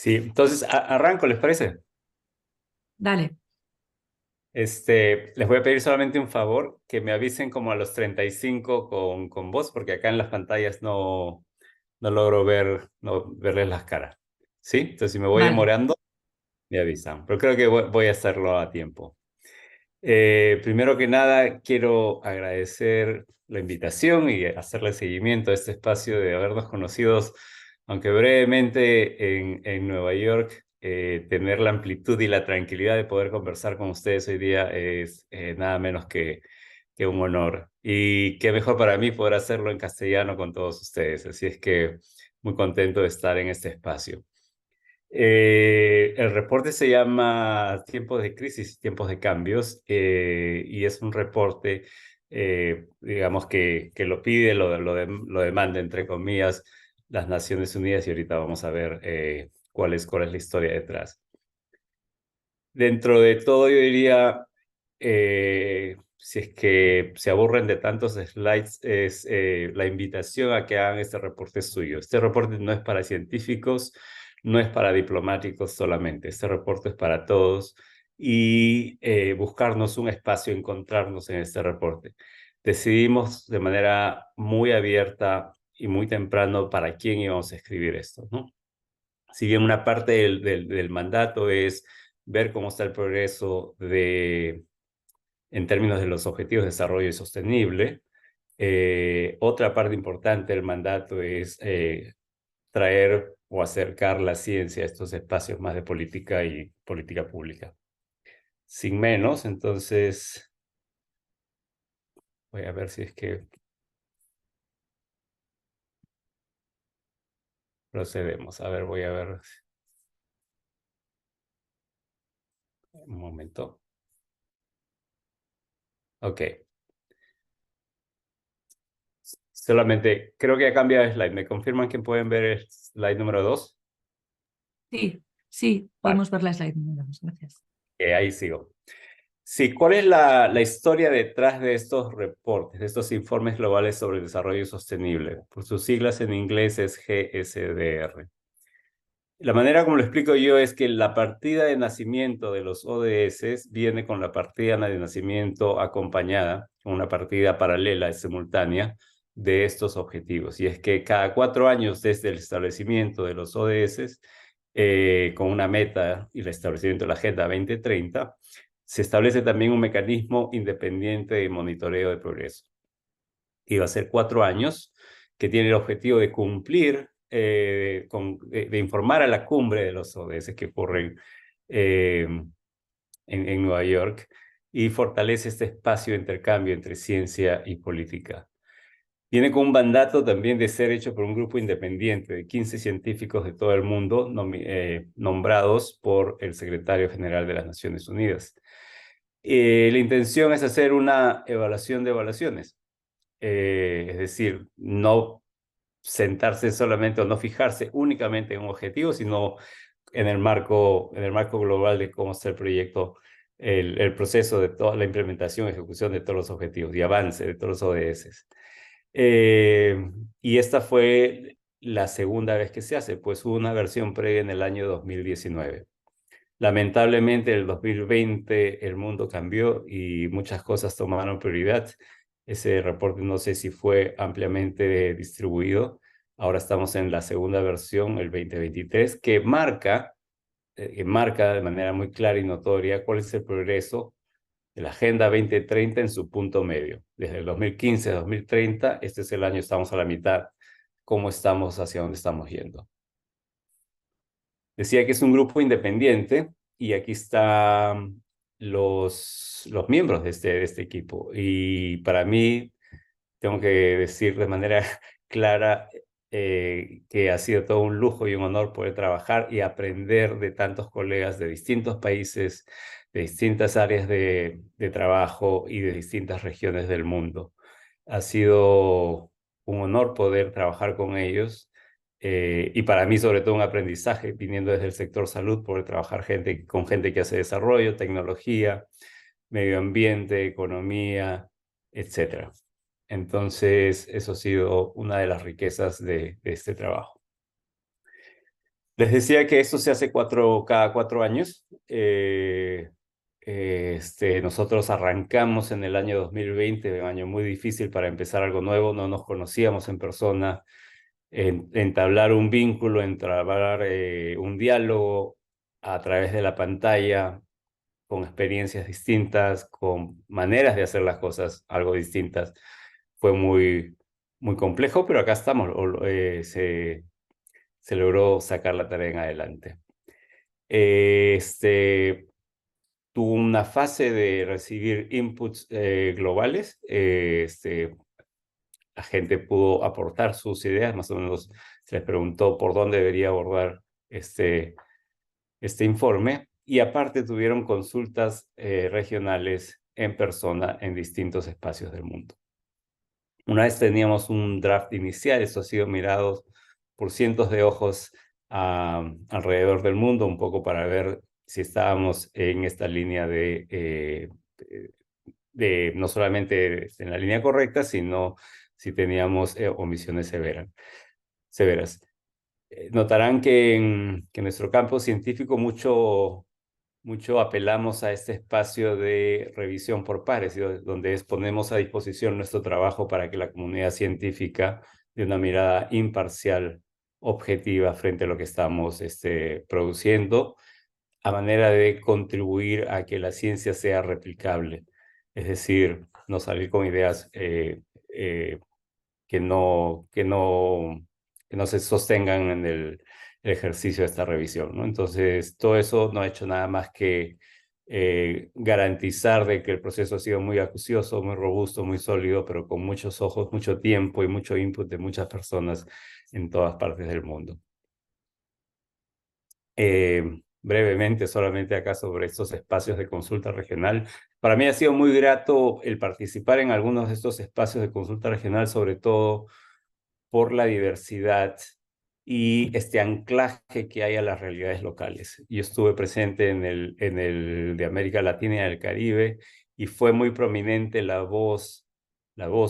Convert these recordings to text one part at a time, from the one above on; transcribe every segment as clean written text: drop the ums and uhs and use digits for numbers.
Sí, entonces arranco, ¿les parece? Dale. Les voy a pedir solamente un favor, que me avisen como a los 35 con voz, porque acá en las pantallas no logro verles las caras. ¿Sí? Entonces, si me voy Vale. demorando, me avisan. Pero creo que voy a hacerlo a tiempo. Primero que nada, quiero agradecer la invitación y hacerle seguimiento a este espacio de habernos conocidos, aunque brevemente en Nueva York. Tener la amplitud y la tranquilidad de poder conversar con ustedes hoy día es nada menos que un honor. Y qué mejor para mí poder hacerlo en castellano con todos ustedes. Así es que muy contento de estar en este espacio. El reporte se llama Tiempos de Crisis y Tiempos de Cambios, y es un reporte, digamos, que lo pide, lo demanda, entre comillas, las Naciones Unidas, y ahorita vamos a ver cuál es la historia detrás. Dentro de todo, yo diría, si es que se aburren de tantos slides, es la invitación a que hagan este reporte suyo. Este reporte no es para científicos, no es para diplomáticos solamente. Este reporte es para todos y buscarnos un espacio, encontrarnos en este reporte. Decidimos de manera muy abierta y muy temprano para quién íbamos a escribir esto, ¿no? Si bien una parte del mandato es ver cómo está el progreso en términos de los objetivos de desarrollo sostenible, otra parte importante del mandato es traer o acercar la ciencia a estos espacios más de política y política pública. Sin menos, entonces voy a ver si es que procedemos. A ver, voy a ver un momento. Ok. Solamente creo que ha cambiado de slide. ¿Me confirman que pueden ver el slide número 2? Sí, sí, Vale, podemos ver la slide. Gracias. ahí sigo. Sí, ¿cuál es la historia detrás de estos reportes, de estos informes globales sobre el desarrollo sostenible? Por sus siglas en inglés es GSDR. La manera como lo explico yo es que la partida de nacimiento de los ODS viene con la partida de nacimiento acompañada, con una partida paralela y simultánea de estos objetivos. Y es que cada 4 años desde el establecimiento de los ODS, con una meta y el establecimiento de la Agenda 2030, se establece también un mecanismo independiente de monitoreo de progreso. Y va a ser 4 años, que tiene el objetivo de cumplir, de informar a la cumbre de los ODS que ocurren eh, en Nueva York, y fortalece este espacio de intercambio entre ciencia y política. Viene con un mandato también de ser hecho por un grupo independiente de 15 científicos de todo el mundo, nombrados por el secretario general de las Naciones Unidas. La intención es hacer una evaluación de evaluaciones, es decir, no sentarse solamente o no fijarse únicamente en un objetivo, sino en el marco global de cómo está el proyecto, el proceso de toda la implementación, ejecución de todos los objetivos y avance de todos los ODS. Y esta fue la segunda vez que se hace, pues hubo una versión previa en el año 2019. Lamentablemente, en el 2020 el mundo cambió y muchas cosas tomaron prioridad. Ese reporte no sé si fue ampliamente distribuido. Ahora estamos en la segunda versión, el 2023, que marca de manera muy clara y notoria cuál es el progreso de la Agenda 2030 en su punto medio. Desde el 2015 a 2030, este es el año, estamos a la mitad. ¿Cómo estamos, hacia dónde estamos yendo? Decía que es un grupo independiente y aquí están los miembros de este equipo. Y para mí, tengo que decir de manera clara, que ha sido todo un lujo y un honor poder trabajar y aprender de tantos colegas de distintos países, de distintas áreas de trabajo y de distintas regiones del mundo. Ha sido un honor poder trabajar con ellos, y para mí sobre todo un aprendizaje viniendo desde el sector salud, poder trabajar con gente que hace desarrollo, tecnología, medio ambiente, economía, etcétera. Entonces, eso ha sido una de las riquezas de este trabajo. Les decía que esto se hace cada 4 años. Nosotros arrancamos en el año 2020, un año muy difícil para empezar algo nuevo. No nos conocíamos en persona. Entablar un vínculo, entablar un diálogo a través de la pantalla, con experiencias distintas, con maneras de hacer las cosas algo distintas, fue muy complejo, pero acá estamos. Se logró sacar la tarea en adelante. Eh, este, Tuvo una fase de recibir inputs globales. La gente pudo aportar sus ideas, más o menos se les preguntó por dónde debería abordar este informe, y aparte tuvieron consultas regionales en persona en distintos espacios del mundo. Una vez teníamos un draft inicial, esto ha sido mirado por cientos de ojos alrededor del mundo, un poco para ver si estábamos en esta línea de no solamente en la línea correcta, sino si teníamos omisiones severas. Notarán que en nuestro campo científico mucho apelamos a este espacio de revisión por pares, ¿sí? Donde ponemos a disposición nuestro trabajo para que la comunidad científica dé una mirada imparcial, objetiva frente a lo que estamos produciendo, a manera de contribuir a que la ciencia sea replicable. Es decir, no salir con ideas eh, que no, que no, que no se sostengan en el ejercicio de esta revisión, ¿no? Entonces, todo eso no ha hecho nada más que garantizar de que el proceso ha sido muy acucioso, muy robusto, muy sólido, pero con muchos ojos, mucho tiempo y mucho input de muchas personas en todas partes del mundo. Brevemente, solamente acá sobre estos espacios de consulta regional. Para mí ha sido muy grato el participar en algunos de estos espacios de consulta regional, sobre todo por la diversidad y este anclaje que hay a las realidades locales. Yo estuve presente en el de América Latina y del Caribe, y fue muy prominente la voz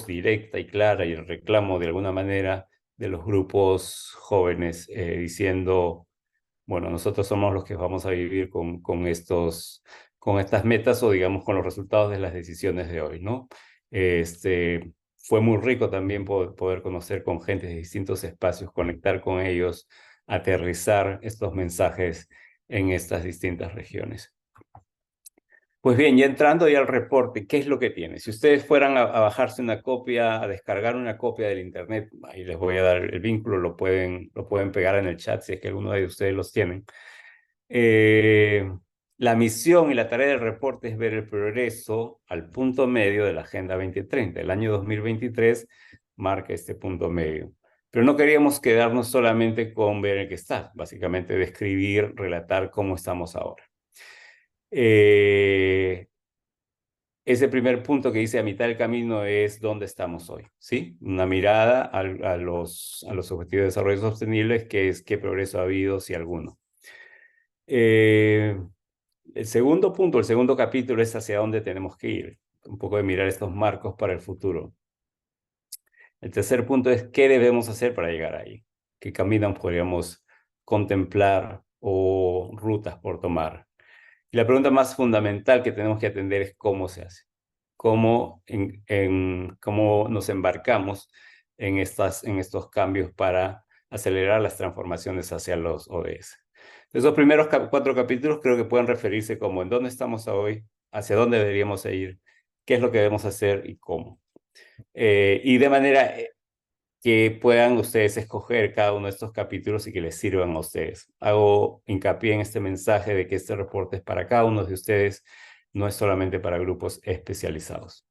directa y clara y el reclamo de alguna manera de los grupos jóvenes, diciendo, bueno, nosotros somos los que vamos a vivir con estas metas, o digamos con los resultados de las decisiones de hoy, ¿no? Fue muy rico también poder conocer con gente de distintos espacios, conectar con ellos, aterrizar estos mensajes en estas distintas regiones. Pues bien, ya entrando ya al reporte, ¿qué es lo que tiene? Si ustedes fueran a bajarse una copia, a descargar una copia del internet, ahí les voy a dar el vínculo, lo pueden pegar en el chat si es que alguno de ustedes los tienen. Eh, la misión y la tarea del reporte es ver el progreso al punto medio de la Agenda 2030. El año 2023 marca este punto medio. Pero no queríamos quedarnos solamente con ver el que está, básicamente describir, relatar cómo estamos ahora. Ese primer punto que dice a mitad del camino es dónde estamos hoy, ¿sí? Una mirada a los objetivos de desarrollo sostenible, que es qué progreso ha habido, si alguno. El segundo punto, el segundo capítulo es hacia dónde tenemos que ir. Un poco de mirar estos marcos para el futuro. El tercer punto es qué debemos hacer para llegar ahí. ¿Qué caminos podríamos contemplar o rutas por tomar? Y la pregunta más fundamental que tenemos que atender es cómo se hace. Cómo nos embarcamos en estos cambios para acelerar las transformaciones hacia los ODS. Esos primeros 4 capítulos creo que pueden referirse como en dónde estamos hoy, hacia dónde deberíamos ir, qué es lo que debemos hacer y cómo. Y de manera que puedan ustedes escoger cada uno de estos capítulos y que les sirvan a ustedes. Hago hincapié en este mensaje de que este reporte es para cada uno de ustedes, no es solamente para grupos especializados.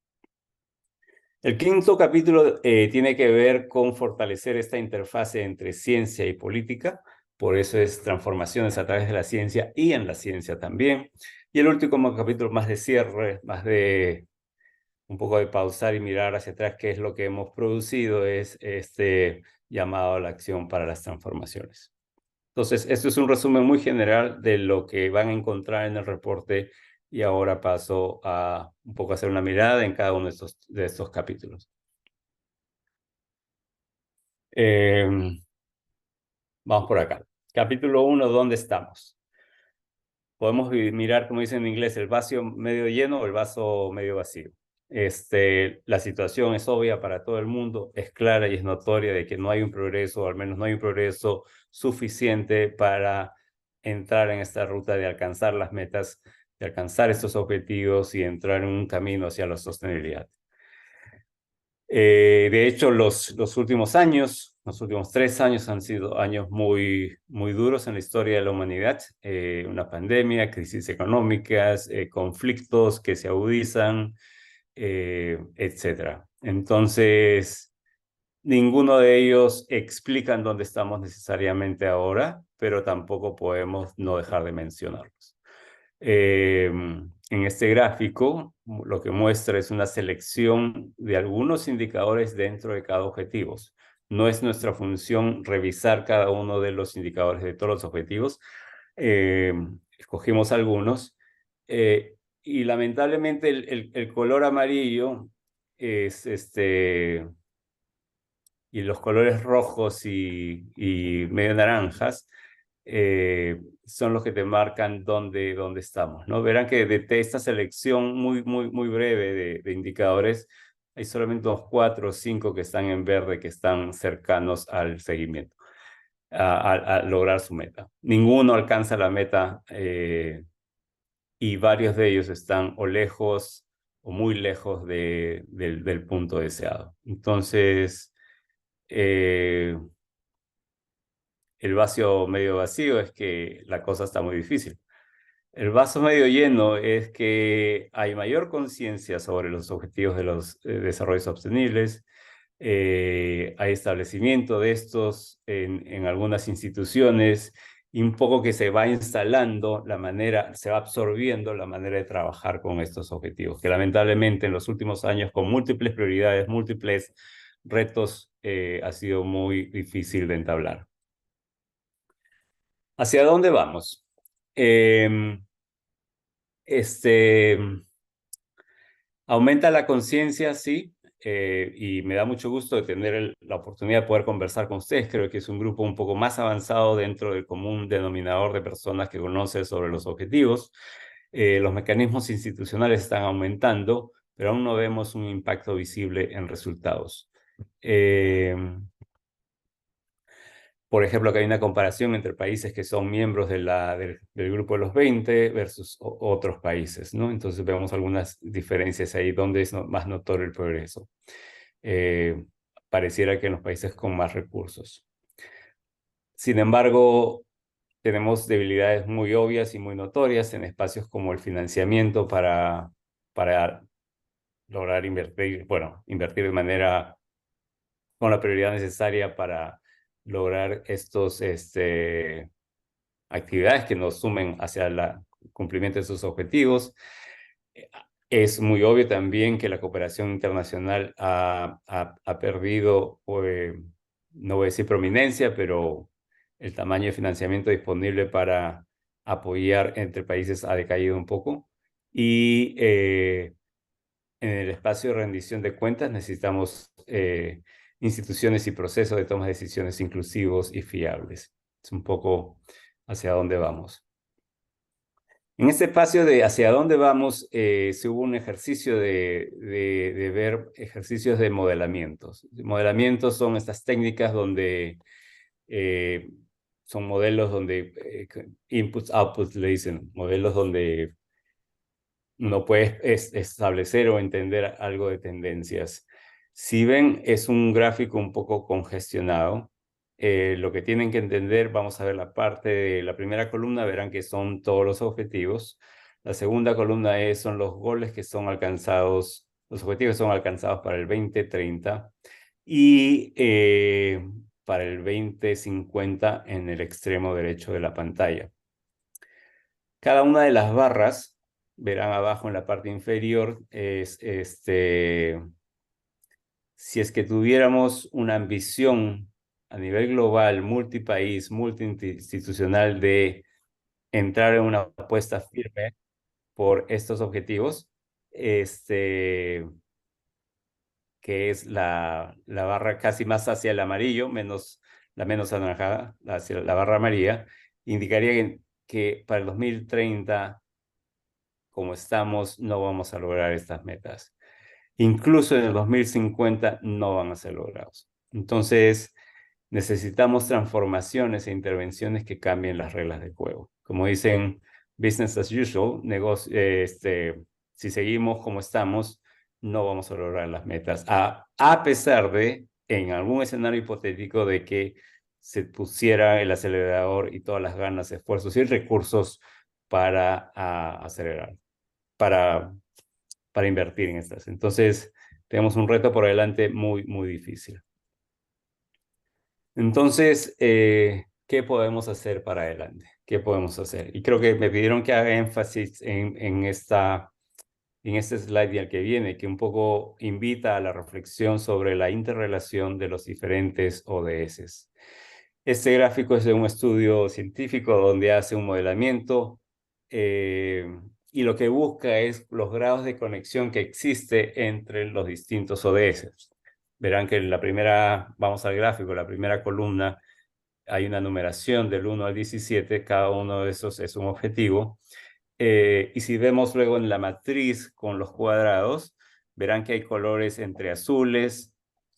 El quinto capítulo tiene que ver con fortalecer esta interfase entre ciencia y política. Por eso es transformaciones a través de la ciencia y en la ciencia también. Y el último capítulo, más de cierre, más de un poco de pausar y mirar hacia atrás qué es lo que hemos producido, es este llamado a la acción para las transformaciones. Entonces, esto es un resumen muy general de lo que van a encontrar en el reporte, y ahora paso a un poco hacer una mirada en cada uno de estos capítulos. Vamos por acá. Capítulo 1, ¿dónde estamos? Podemos mirar, como dicen en inglés, el vaso medio lleno o el vaso medio vacío. La situación es obvia para todo el mundo, es clara y es notoria de que no hay un progreso, o al menos no hay un progreso suficiente para entrar en esta ruta de alcanzar las metas, de alcanzar estos objetivos y entrar en un camino hacia la sostenibilidad. De hecho, los últimos años, los últimos 3 años han sido años muy, muy duros en la historia de la humanidad. Una pandemia, crisis económicas, conflictos que se agudizan, etcétera. Entonces, ninguno de ellos explican dónde estamos necesariamente ahora, pero tampoco podemos no dejar de mencionarlos. En este gráfico, lo que muestra es una selección de algunos indicadores dentro de cada objetivo. No es nuestra función revisar cada uno de los indicadores de todos los objetivos. Escogimos algunos. Y lamentablemente el color amarillo es y los colores rojos y medio naranjas son los que te marcan dónde estamos, ¿no? Verán que de esta selección muy, muy, muy breve de indicadores, hay solamente unos 4 o 5 que están en verde, que están cercanos al seguimiento, a lograr su meta. Ninguno alcanza la meta y varios de ellos están o lejos o muy lejos del punto deseado. Entonces, eh, el vaso medio vacío es que la cosa está muy difícil. El vaso medio lleno es que hay mayor conciencia sobre los objetivos de los desarrollos sostenibles, hay establecimiento de estos en algunas instituciones y un poco que se va instalando la manera, se va absorbiendo la manera de trabajar con estos objetivos, que lamentablemente en los últimos años con múltiples prioridades, múltiples retos, ha sido muy difícil de entablar. ¿Hacia dónde vamos? Eh, este, Aumenta la conciencia, sí, y me da mucho gusto de tener la oportunidad de poder conversar con ustedes. Creo que es un grupo un poco más avanzado dentro del común denominador de personas que conoce sobre los objetivos. Los mecanismos institucionales están aumentando, pero aún no vemos un impacto visible en resultados. Eh, por ejemplo, que hay una comparación entre países que son miembros del grupo de los 20 versus otros países, ¿no? Entonces vemos algunas diferencias ahí donde es más notorio el progreso. Eh, Pareciera que en los países con más recursos. Sin embargo, tenemos debilidades muy obvias y muy notorias en espacios como el financiamiento para lograr invertir, bueno, invertir de manera con la prioridad necesaria para lograr estos actividades que nos sumen hacia el cumplimiento de sus objetivos. Es muy obvio también que la cooperación internacional ha perdido, no voy a decir prominencia, pero el tamaño de financiamiento disponible para apoyar entre países ha decaído un poco. Y en el espacio de rendición de cuentas necesitamos instituciones y procesos de toma de decisiones inclusivos y fiables. Es un poco hacia dónde vamos. En este espacio de hacia dónde vamos, se hubo un ejercicio de ver ejercicios de modelamientos. Modelamientos son estas técnicas donde eh, son modelos donde inputs, outputs le dicen, modelos donde uno puede establecer o entender algo de tendencias. Si ven, es un gráfico un poco congestionado. Lo que tienen que entender, vamos a ver la parte de la primera columna, verán que son todos los objetivos. La segunda columna son los goles que son alcanzados, los objetivos son alcanzados para el 2030 y para el 2050 en el extremo derecho de la pantalla. Cada una de las barras, verán abajo en la parte inferior, si es que tuviéramos una ambición a nivel global, multipaís, multiinstitucional de entrar en una apuesta firme por estos objetivos, que es la barra casi más hacia el amarillo, menos la menos anaranjada, hacia la barra amarilla, indicaría que para el 2030, como estamos, no vamos a lograr estas metas. Incluso en el 2050 no van a ser logrados. Entonces, necesitamos transformaciones e intervenciones que cambien las reglas del juego. Como dicen, business as usual, si seguimos como estamos, no vamos a lograr las metas. A pesar de, en algún escenario hipotético, de que se pusiera el acelerador y todas las ganas, esfuerzos y recursos para acelerar, para, para invertir en estas. Entonces, tenemos un reto por delante muy, muy difícil. Entonces, ¿qué podemos hacer para adelante? ¿Qué podemos hacer? Y creo que me pidieron que haga énfasis en este slide y al que viene, que un poco invita a la reflexión sobre la interrelación de los diferentes ODS. Este gráfico es de un estudio científico donde hace un modelamiento y lo que busca es los grados de conexión que existe entre los distintos ODS. Verán que en la primera, vamos al gráfico, la primera columna hay una numeración del 1 al 17, cada uno de esos es un objetivo. Y si vemos luego en la matriz con los cuadrados, verán que hay colores entre azules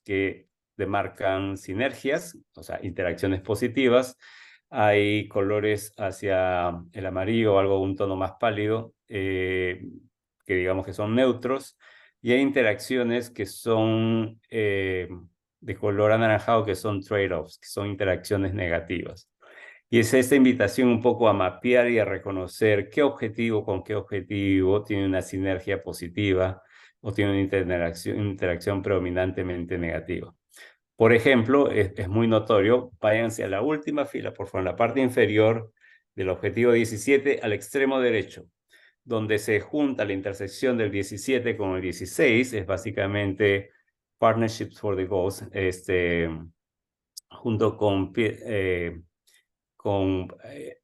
que demarcan sinergias, o sea, interacciones positivas. Hay colores hacia el amarillo, algo un tono más pálido, que digamos que son neutros. Y hay interacciones que son de color anaranjado, que son trade-offs, que son interacciones negativas. Y es esta invitación un poco a mapear y a reconocer qué objetivo con qué objetivo tiene una sinergia positiva o tiene una interacción predominantemente negativa. Por ejemplo, es muy notorio, váyanse a la última fila, por favor, en la parte inferior del objetivo 17 al extremo derecho, donde se junta la intersección del 17 con el 16, es básicamente Partnerships for the Goals, junto con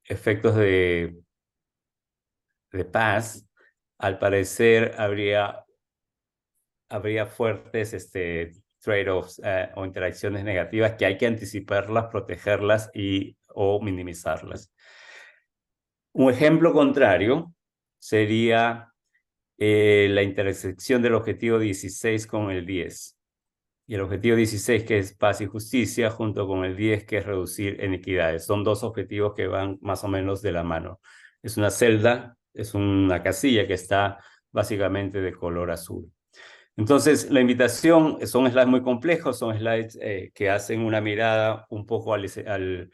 efectos de paz, al parecer habría fuertes trade-offs o interacciones negativas que hay que anticiparlas, protegerlas o minimizarlas. Un ejemplo contrario sería la intersección del objetivo 16 con el 10. Y el objetivo 16, que es paz y justicia, junto con el 10, que es reducir inequidades. Son dos objetivos que van más o menos de la mano. Es una celda, es una casilla que está básicamente de color azul. Entonces, la invitación, son slides muy complejos, son slides que hacen una mirada un poco al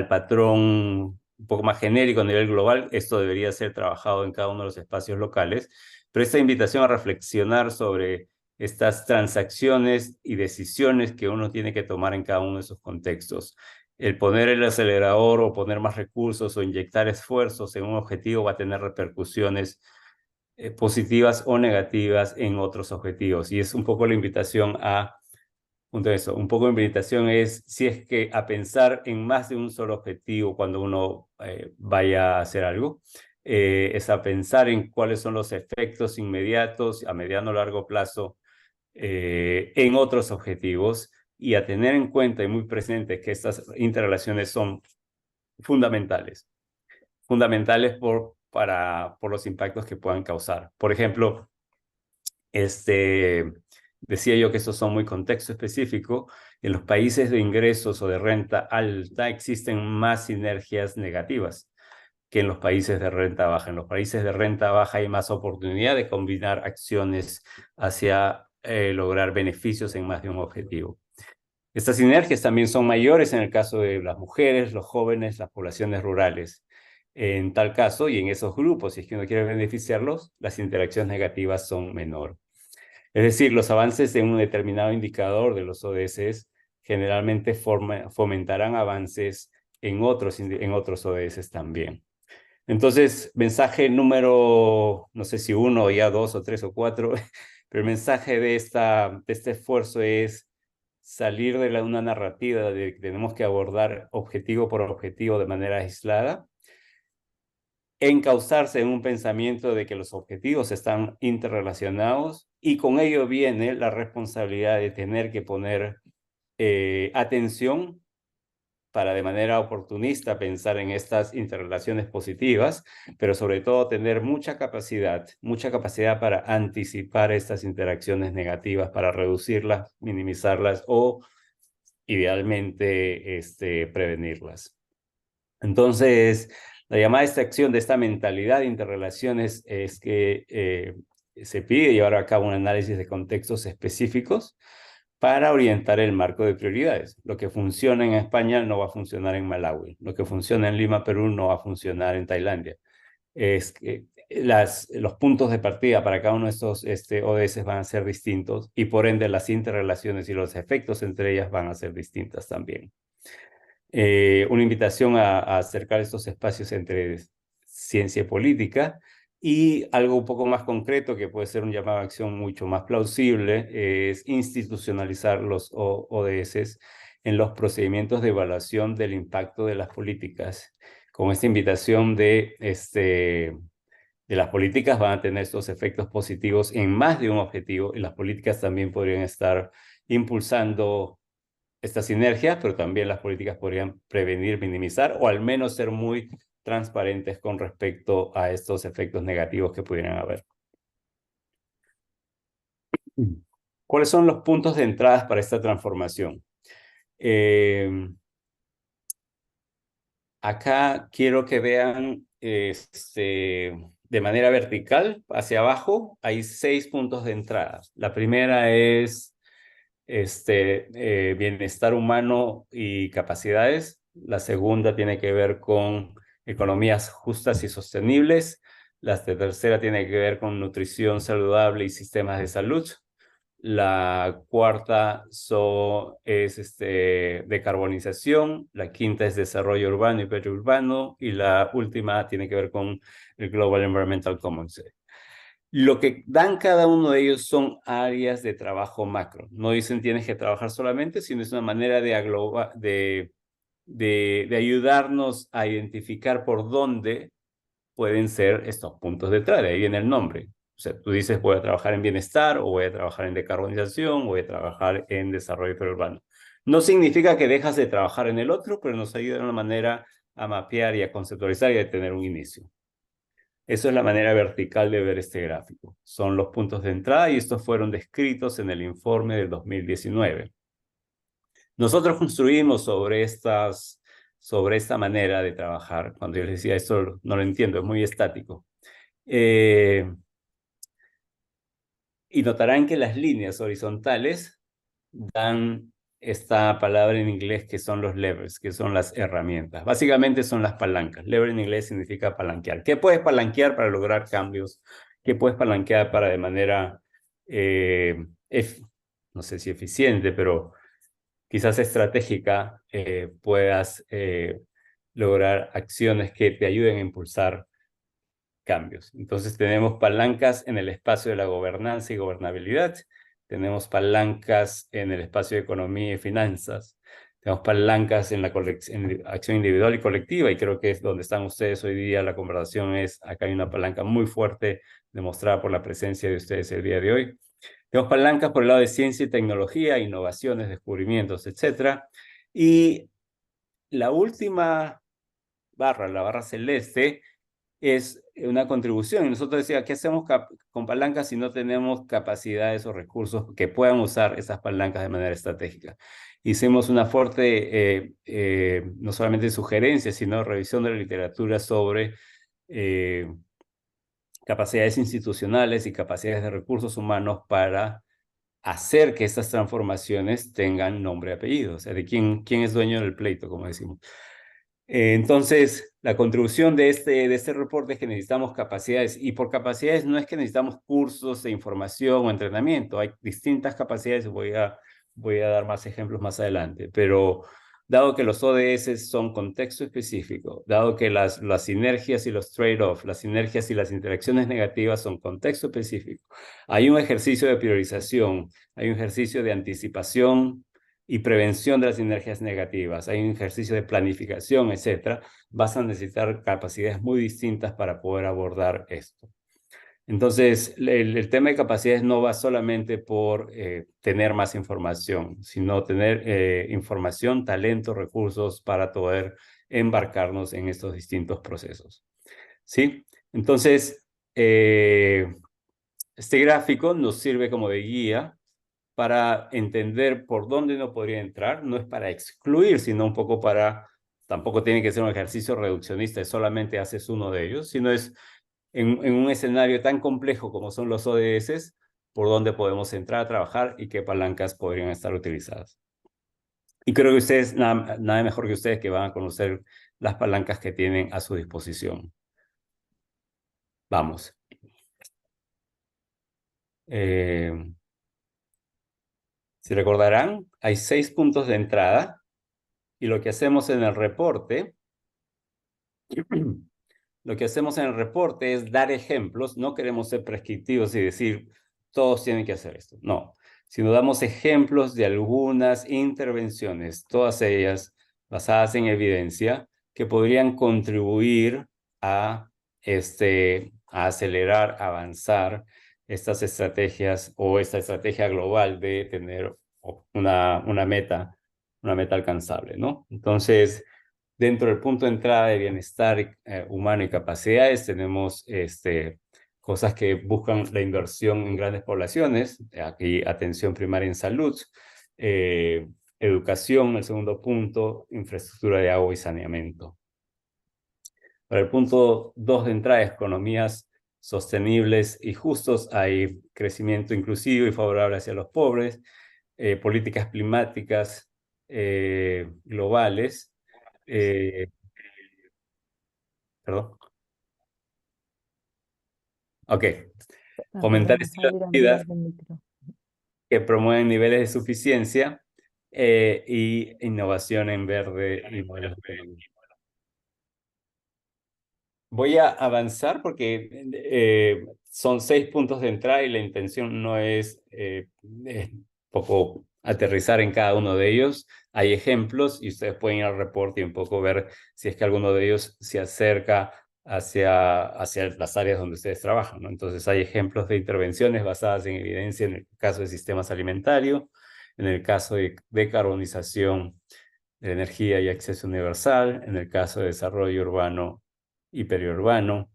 patrón un poco más genérico a nivel global. Esto debería ser trabajado en cada uno de los espacios locales, pero esta invitación a reflexionar sobre estas transacciones y decisiones que uno tiene que tomar en cada uno de esos contextos. El poner el acelerador o poner más recursos o inyectar esfuerzos en un objetivo va a tener repercusiones positivas o negativas en otros objetivos. Y es un poco la invitación punto de eso, un poco de invitación es si es que a pensar en más de un solo objetivo cuando uno vaya a hacer algo, es a pensar en cuáles son los efectos inmediatos a mediano o largo plazo en otros objetivos y a tener en cuenta y muy presente que estas interrelaciones son fundamentales, por los impactos que puedan causar. Por ejemplo, decía yo que estos son muy contexto específico. En los países de ingresos o de renta alta existen más sinergias negativas que en los países de renta baja. En los países de renta baja hay más oportunidad de combinar acciones hacia lograr beneficios en más de un objetivo. Estas sinergias también son mayores en el caso de las mujeres, los jóvenes, las poblaciones rurales. En tal caso, y en esos grupos, si es que uno quiere beneficiarlos, las interacciones negativas son menores. Es decir, los avances en un determinado indicador de los ODS generalmente fomentarán avances en otros ODS también. Entonces, mensaje número, no sé si uno, ya dos o tres o cuatro, pero el mensaje de este esfuerzo es salir de una narrativa de que tenemos que abordar objetivo por objetivo de manera aislada encauzarse en un pensamiento de que los objetivos están interrelacionados y con ello viene la responsabilidad de tener que poner atención para de manera oportunista pensar en estas interrelaciones positivas, pero sobre todo tener mucha capacidad para anticipar estas interacciones negativas, para reducirlas, minimizarlas o idealmente prevenirlas. Entonces, la llamada extracción de esta mentalidad de interrelaciones es que se pide llevar a cabo un análisis de contextos específicos para orientar el marco de prioridades. Lo que funciona en España no va a funcionar en Malawi. Lo que funciona en Lima, Perú, no va a funcionar en Tailandia. Es que los puntos de partida para cada uno de estos ODS van a ser distintos y por ende las interrelaciones y los efectos entre ellas van a ser distintas también. Una invitación a acercar estos espacios entre ciencia y política y algo un poco más concreto que puede ser un llamado a acción mucho más plausible es institucionalizar los ODS en los procedimientos de evaluación del impacto de las políticas. Con esta invitación de las políticas van a tener estos efectos positivos en más de un objetivo y las políticas también podrían estar impulsando esta sinergia, pero también las políticas podrían prevenir, minimizar o al menos ser muy transparentes con respecto a estos efectos negativos que pudieran haber. ¿Cuáles son los puntos de entrada para esta transformación? Acá quiero que vean de manera vertical hacia abajo. Hay 6 puntos de entrada. La primera es bienestar humano y capacidades. La segunda tiene que ver con economías justas y sostenibles. La tercera tiene que ver con nutrición saludable y sistemas de salud. La cuarta es decarbonización. La quinta es desarrollo urbano y periurbano. Y la última tiene que ver con el Global Environmental Commons. Lo que dan cada uno de ellos son áreas de trabajo macro. No dicen tienes que trabajar solamente, sino es una manera de ayudarnos a identificar por dónde pueden ser estos puntos de entrada. De ahí viene el nombre. O sea, tú dices voy a trabajar en bienestar o voy a trabajar en decarbonización o voy a trabajar en desarrollo periurbano. No significa que dejas de trabajar en el otro, pero nos ayuda de una manera a mapear y a conceptualizar y a tener un inicio. Eso es la manera vertical de ver este gráfico. Son los puntos de entrada y estos fueron descritos en el informe del 2019. Nosotros construimos sobre esta manera de trabajar. Cuando yo les decía esto no lo entiendo, es muy estático. Y notarán que las líneas horizontales dan esta palabra en inglés que son los levers, que son las herramientas. Básicamente son las palancas. Lever en inglés significa palanquear. ¿Qué puedes palanquear para lograr cambios? ¿Qué puedes palanquear para de manera, no sé si eficiente, pero quizás estratégica, puedas lograr acciones que te ayuden a impulsar cambios? Entonces tenemos palancas en el espacio de la gobernanza y gobernabilidad. Tenemos palancas en el espacio de economía y finanzas. Tenemos palancas en la acción individual y colectiva, y creo que es donde están ustedes hoy día. La conversación es, acá hay una palanca muy fuerte demostrada por la presencia de ustedes el día de hoy. Tenemos palancas por el lado de ciencia y tecnología, innovaciones, descubrimientos, etc. Y la última barra, la barra celeste, es una contribución. Y nosotros decíamos, ¿qué hacemos con palancas si no tenemos capacidades o recursos que puedan usar esas palancas de manera estratégica? Hicimos una fuerte, no solamente sugerencia, sino revisión de la literatura sobre capacidades institucionales y capacidades de recursos humanos para hacer que estas transformaciones tengan nombre y apellido. O sea, de quién es dueño del pleito, como decimos. Entonces, la contribución de este reporte es que necesitamos capacidades, y por capacidades no es que necesitamos cursos de información o entrenamiento, hay distintas capacidades, voy a dar más ejemplos más adelante, pero dado que los ODS son contexto específico, dado que las sinergias y los trade-off, las sinergias y las interacciones negativas son contexto específico, hay un ejercicio de priorización, hay un ejercicio de anticipación y prevención de las sinergias negativas. Hay un ejercicio de planificación, etcétera. Vas a necesitar capacidades muy distintas para poder abordar esto. Entonces, el tema de capacidades no va solamente por tener más información, sino tener información, talento, recursos para poder embarcarnos en estos distintos procesos. ¿Sí? Entonces, este gráfico nos sirve como de guía para entender por dónde uno podría entrar. No es para excluir, sino un poco para, tampoco tiene que ser un ejercicio reduccionista, es solamente haces uno de ellos, sino es en un escenario tan complejo como son los ODS, por dónde podemos entrar a trabajar y qué palancas podrían estar utilizadas. Y creo que ustedes, nada mejor que ustedes que van a conocer las palancas que tienen a su disposición. Vamos. Si recordarán, hay 6 puntos de entrada y lo que hacemos en el reporte, es dar ejemplos. No queremos ser prescriptivos y decir todos tienen que hacer esto. No, sino damos ejemplos de algunas intervenciones, todas ellas basadas en evidencia, que podrían contribuir a acelerar, avanzar estas estrategias o esta estrategia global de tener una meta alcanzable, ¿no? Entonces, dentro del punto de entrada de bienestar humano y capacidades, tenemos cosas que buscan la inversión en grandes poblaciones, aquí atención primaria en salud, educación, el segundo punto, infraestructura de agua y saneamiento. Para el punto 2 de entrada, economías sostenibles y justos, hay crecimiento inclusivo y favorable hacia los pobres, políticas climáticas globales, perdón. Ok. Fomentar Perdona, estilos Javier, de vida del micro. que promueven niveles de suficiencia y innovación en verde y modelos de economía. Voy a avanzar porque son 6 puntos de entrada y la intención no es poco aterrizar en cada uno de ellos. Hay ejemplos y ustedes pueden ir al reporte y un poco ver si es que alguno de ellos se acerca hacia las áreas donde ustedes trabajan, ¿no? Entonces hay ejemplos de intervenciones basadas en evidencia en el caso de sistemas alimentarios, en el caso de decarbonización de energía y acceso universal, en el caso de desarrollo urbano y periurbano,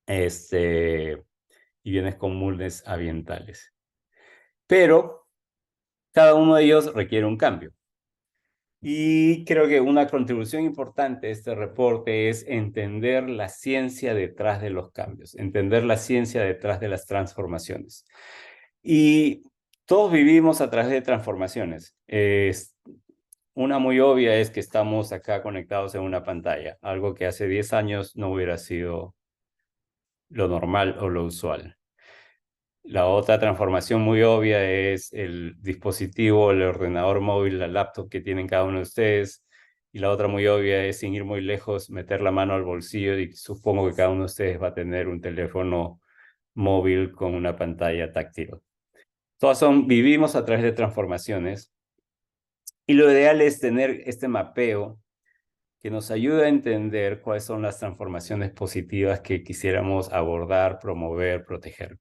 y bienes comunes ambientales. Pero cada uno de ellos requiere un cambio. Y creo que una contribución importante de este reporte es entender la ciencia detrás de los cambios, entender la ciencia detrás de las transformaciones. Y todos vivimos a través de transformaciones. Una muy obvia es que estamos acá conectados en una pantalla, algo que hace 10 años no hubiera sido lo normal o lo usual. La otra transformación muy obvia es el dispositivo, el ordenador móvil, la laptop que tienen cada uno de ustedes. Y la otra muy obvia es, sin ir muy lejos, meter la mano al bolsillo y supongo que cada uno de ustedes va a tener un teléfono móvil con una pantalla táctil. Vivimos a través de transformaciones y lo ideal es tener este mapeo que nos ayude a entender cuáles son las transformaciones positivas que quisiéramos abordar, promover, proteger.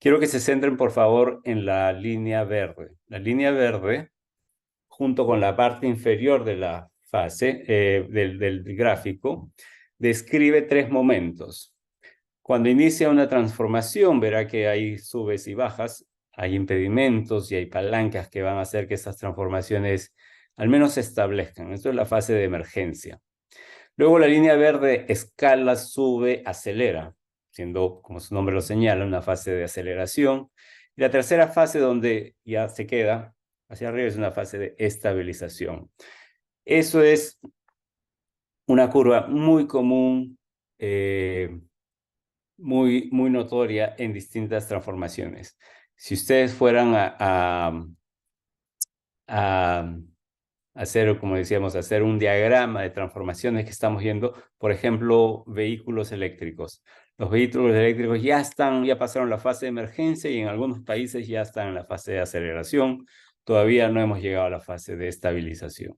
Quiero que se centren, por favor, en la línea verde. La línea verde, junto con la parte inferior de la fase del gráfico, describe 3 momentos. Cuando inicia una transformación, verá que hay subes y bajas, hay impedimentos y hay palancas que van a hacer que esas transformaciones al menos se establezcan. Esto es la fase de emergencia. Luego la línea verde escala, sube, acelera, siendo, como su nombre lo señala, una fase de aceleración. Y la tercera fase, donde ya se queda hacia arriba, es una fase de estabilización. Eso es una curva muy común, muy notoria en distintas transformaciones. Si ustedes fueran a hacer, como decíamos, hacer un diagrama de transformaciones que estamos viendo, por ejemplo, vehículos eléctricos. Los vehículos eléctricos ya pasaron la fase de emergencia y en algunos países ya están en la fase de aceleración. todavía no hemos llegado a la fase de estabilización.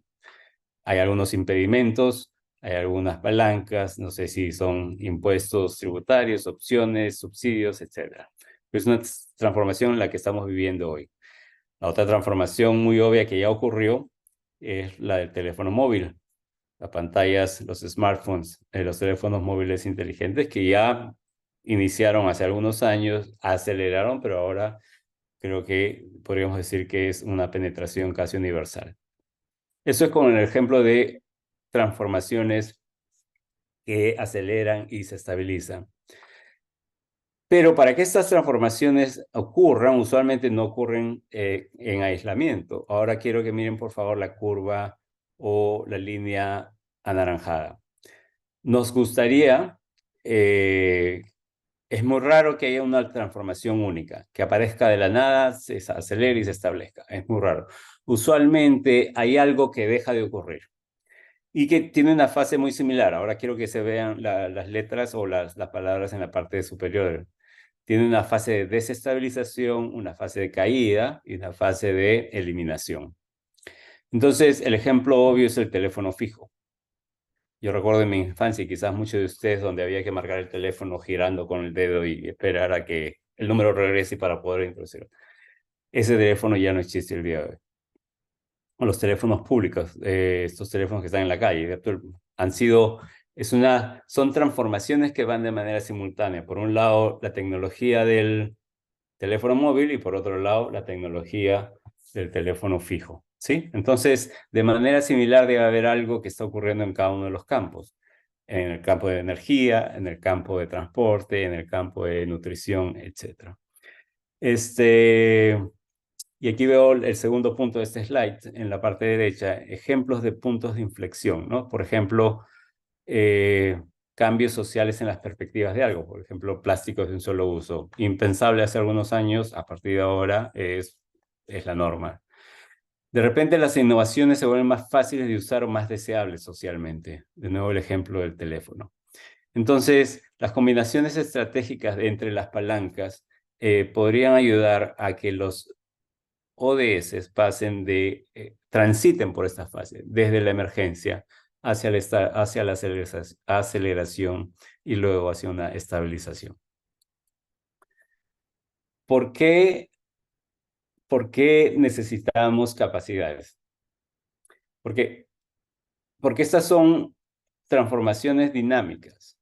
Hay algunos impedimentos, hay algunas palancas, no sé si son impuestos tributarios, opciones, subsidios, etc. Es una transformación en la que estamos viviendo hoy. La otra transformación muy obvia que ya ocurrió es la del teléfono móvil. Las pantallas, los smartphones, los teléfonos móviles inteligentes que ya iniciaron hace algunos años, aceleraron, pero ahora creo que podríamos decir que es una penetración casi universal. Eso es como el ejemplo de transformaciones que aceleran y se estabilizan. Pero para que estas transformaciones ocurran, usualmente no ocurren en aislamiento. Ahora quiero que miren por favor la curva o la línea anaranjada. Nos gustaría, es muy raro que haya una transformación única, que aparezca de la nada, se acelere y se establezca. Es muy raro. Usualmente hay algo que deja de ocurrir y que tiene una fase muy similar. Ahora quiero que se vean las letras o las palabras en la parte superior. Tiene una fase de desestabilización, una fase de caída y una fase de eliminación. Entonces, el ejemplo obvio es el teléfono fijo. Yo recuerdo en mi infancia, y quizás muchos de ustedes, donde había que marcar el teléfono girando con el dedo y esperar a que el número regrese para poder introducirlo. Ese teléfono ya no existe el día de hoy. O los teléfonos públicos, estos teléfonos que están en la calle, han sido, son transformaciones que van de manera simultánea. Por un lado, la tecnología del teléfono móvil y por otro lado, la tecnología del teléfono fijo. ¿Sí? Entonces, de manera similar debe haber algo que está ocurriendo en cada uno de los campos. En el campo de energía, en el campo de transporte, en el campo de nutrición, etc. Y aquí veo el segundo punto de este slide, en la parte derecha, ejemplos de puntos de inflexión, ¿no? Por ejemplo, cambios sociales en las perspectivas de algo. Por ejemplo, plásticos de un solo uso. Impensable hace algunos años, a partir de ahora es la norma. De repente las innovaciones se vuelven más fáciles de usar o más deseables socialmente. De nuevo el ejemplo del teléfono. Entonces, las combinaciones estratégicas entre las palancas podrían ayudar a que los ODS transiten por esta fase, desde la emergencia hacia la aceleración y luego hacia una estabilización. ¿Por qué necesitamos capacidades? Porque estas son transformaciones dinámicas.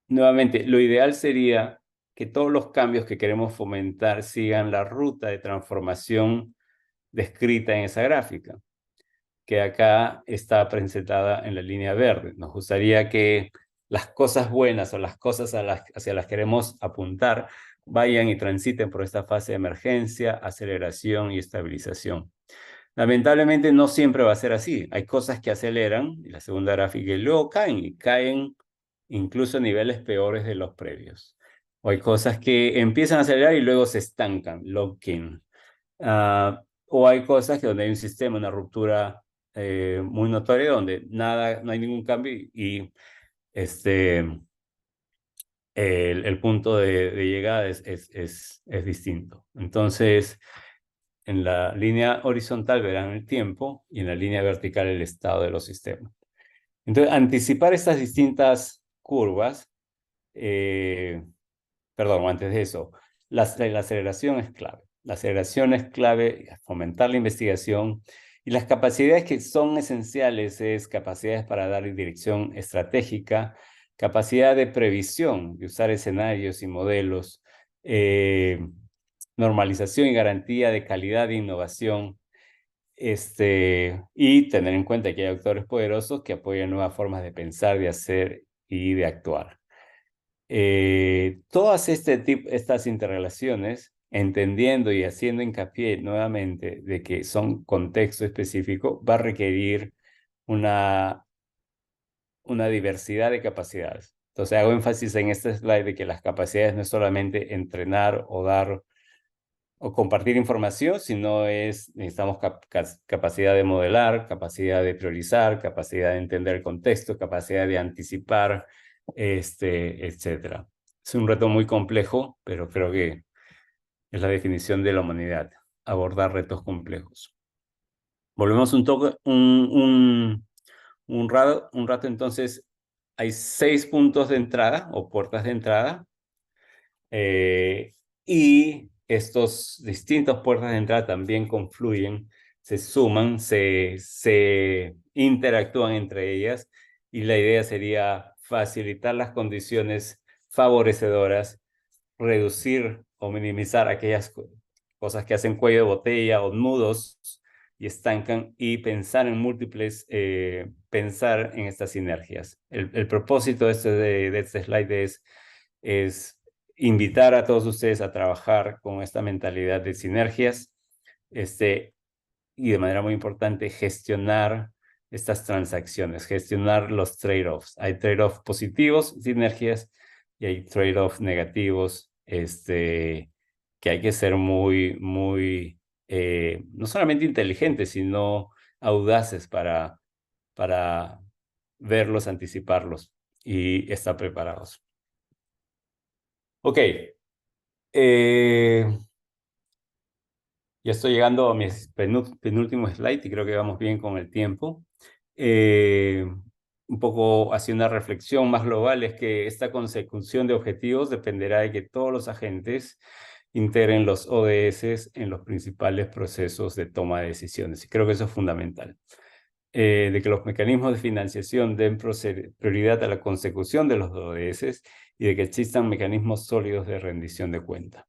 Nuevamente, lo ideal sería que todos los cambios que queremos fomentar sigan la ruta de transformación descrita en esa gráfica, que acá está presentada en la línea verde. Nos gustaría que las cosas buenas o las cosas hacia las que queremos apuntar vayan y transiten por esta fase de emergencia, aceleración y estabilización. Lamentablemente no siempre va a ser así. Hay cosas que aceleran, y la segunda gráfica, y luego caen incluso a niveles peores de los previos. O hay cosas que empiezan a acelerar y luego se estancan, lock-in. O hay cosas que donde hay un sistema, una ruptura muy notoria, donde no hay ningún cambio y el punto de llegada es distinto. Entonces, en la línea horizontal verán el tiempo y en la línea vertical el estado de los sistemas. Entonces, anticipar estas distintas curvas, perdón, antes de eso, la aceleración es clave. La aceleración es clave, fomentar la investigación y las capacidades que son esenciales es capacidades para dar dirección estratégica, capacidad de previsión, de usar escenarios y modelos, normalización y garantía de calidad de innovación, y tener en cuenta que hay actores poderosos que apoyan nuevas formas de pensar, de hacer y de actuar. Todas estas interrelaciones, entendiendo y haciendo hincapié nuevamente de que son contexto específico, va a requerir una diversidad de capacidades. Entonces hago énfasis en este slide de que las capacidades no es solamente entrenar o dar o compartir información, sino necesitamos capacidad de modelar, capacidad de priorizar, capacidad de entender el contexto, capacidad de anticipar, etcétera. Es un reto muy complejo, pero creo que es la definición de la humanidad. abordar retos complejos. Volvemos un rato, entonces hay 6 puntos de entrada o puertas de entrada, y estos distintos puertas de entrada también confluyen, se suman, se interactúan entre ellas, y la idea sería facilitar las condiciones favorecedoras, reducir o minimizar aquellas cosas que hacen cuello de botella o nudos y estancan, y pensar en múltiples, pensar en estas sinergias. El propósito de este slide es invitar a todos ustedes a trabajar con esta mentalidad de sinergias, y de manera muy importante gestionar estas transacciones, gestionar los trade-offs. Hay trade-offs positivos, sinergias, y hay trade-offs negativos, que hay que ser no solamente inteligentes, sino audaces para verlos, anticiparlos y estar preparados. Ok. Ya estoy llegando a mi penúltimo slide y creo que vamos bien con el tiempo. Un poco haciendo una reflexión más global, es que esta consecución de objetivos dependerá de que todos los agentes integren los ODS en los principales procesos de toma de decisiones. Y creo que eso es fundamental. De que los mecanismos de financiación den prioridad a la consecución de los ODS, y de que existan mecanismos sólidos de rendición de cuenta.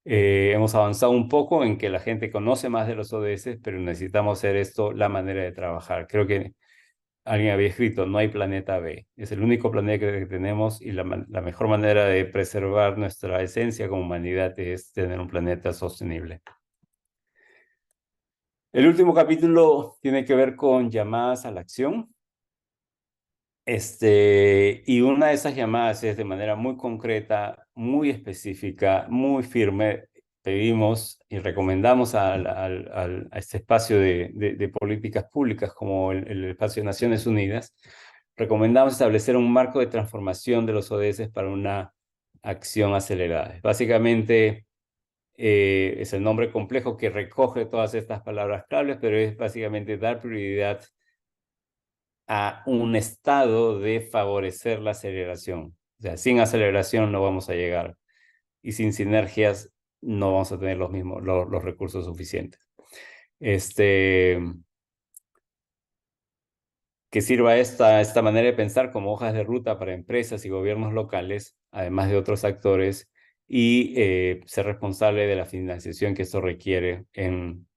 Hemos avanzado un poco en que la gente conoce más de los ODS, pero necesitamos hacer esto la manera de trabajar. Creo que alguien había escrito, no hay planeta B. Es el único planeta que tenemos, y la mejor manera de preservar nuestra esencia como humanidad es tener un planeta sostenible. El último capítulo tiene que ver con llamadas a la acción. Y una de esas llamadas es de manera muy concreta, muy específica, muy firme. Pedimos y recomendamos a este espacio de políticas públicas como el espacio de Naciones Unidas, recomendamos establecer un marco de transformación de los ODS para una acción acelerada. Básicamente, es el nombre complejo que recoge todas estas palabras claves, pero es básicamente dar prioridad a un estado de favorecer la aceleración. O sea, sin aceleración no vamos a llegar, y sin sinergias no vamos a tener los recursos suficientes. Que sirva esta manera de pensar como hojas de ruta para empresas y gobiernos locales, además de otros actores, y ser responsable de la financiación que esto requiere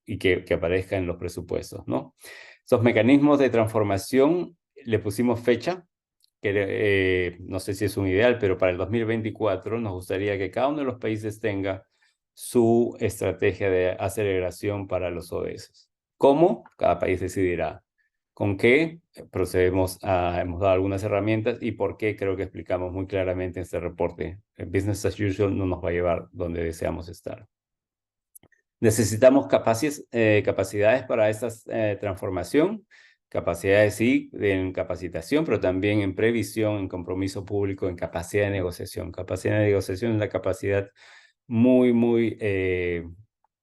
y que aparezca en los presupuestos, ¿no? Esos mecanismos de transformación le pusimos fecha, que no sé si es un ideal, pero para el 2024 nos gustaría que cada uno de los países tenga su estrategia de aceleración para los ODS. ¿Cómo? Cada país decidirá. ¿Con qué? Hemos dado algunas herramientas, y por qué creo que explicamos muy claramente en este reporte. El business as usual no nos va a llevar donde deseamos estar. Necesitamos capacidades para esta transformación, capacidades sí en capacitación, pero también en previsión, en compromiso público, en capacidad de negociación. Capacidad de negociación es la capacidad muy,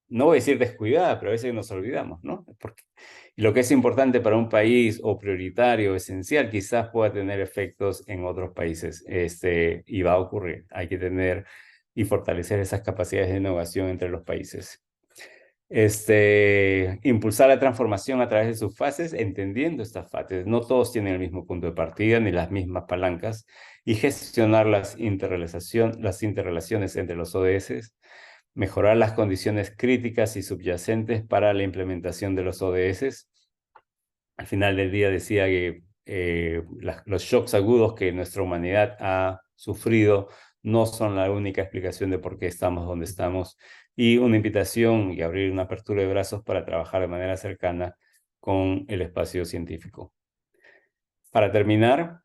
no voy a decir descuidada, pero a veces nos olvidamos, ¿no? Porque lo que es importante para un país o prioritario, esencial, quizás pueda tener efectos en otros países, y va a ocurrir. Hay que tener y fortalecer esas capacidades de innovación entre los países. Impulsar la transformación a través de sus fases, entendiendo estas fases. No todos tienen el mismo punto de partida ni las mismas palancas, y gestionar las interrelaciones entre los ODS, mejorar las condiciones críticas y subyacentes para la implementación de los ODS. Al final del día decía que los shocks agudos que nuestra humanidad ha sufrido no son la única explicación de por qué estamos donde estamos, y una invitación y abrir una apertura de brazos para trabajar de manera cercana con el espacio científico. Para terminar,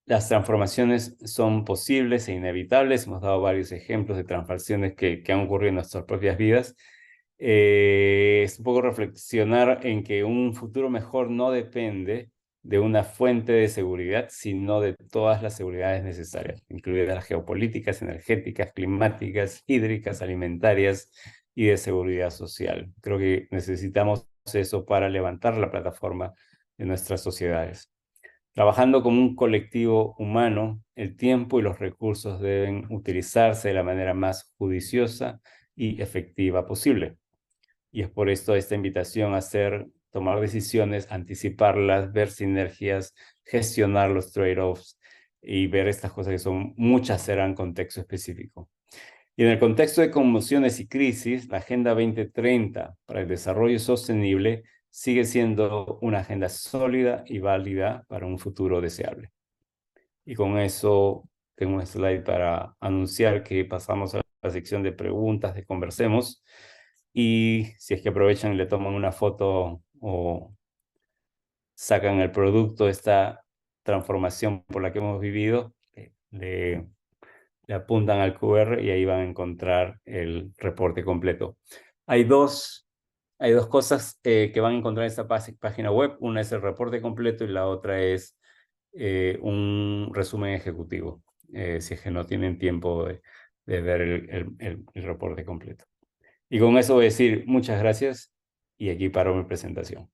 las transformaciones son posibles e inevitables. Hemos dado varios ejemplos de transformaciones que han ocurrido en nuestras propias vidas. Es un poco reflexionar en que un futuro mejor no depende de una fuente de seguridad, sino de todas las seguridades necesarias, incluidas las geopolíticas, energéticas, climáticas, hídricas, alimentarias y de seguridad social. Creo que necesitamos eso para levantar la plataforma de nuestras sociedades. Trabajando como un colectivo humano, el tiempo y los recursos deben utilizarse de la manera más judiciosa y efectiva posible. Y es por esto esta invitación a tomar decisiones, anticiparlas, ver sinergias, gestionar los trade-offs y ver estas cosas que son muchas serán contexto específico. Y en el contexto de conmociones y crisis, la Agenda 2030 para el Desarrollo Sostenible sigue siendo una agenda sólida y válida para un futuro deseable. Y con eso tengo un slide para anunciar que pasamos a la sección de preguntas de Conversemos. Y si es que aprovechan y le toman una foto o sacan el producto de esta transformación por la que hemos vivido, le apuntan al QR y ahí van a encontrar el reporte completo. Hay dos cosas que van a encontrar en esta página web. Una es el reporte completo y la otra es un resumen ejecutivo, si es que no tienen tiempo de ver el reporte completo. Y con eso voy a decir muchas gracias y aquí paro mi presentación.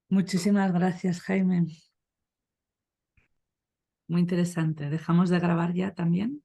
Muchísimas gracias, Jaime. Muy interesante. ¿Dejamos de grabar ya también?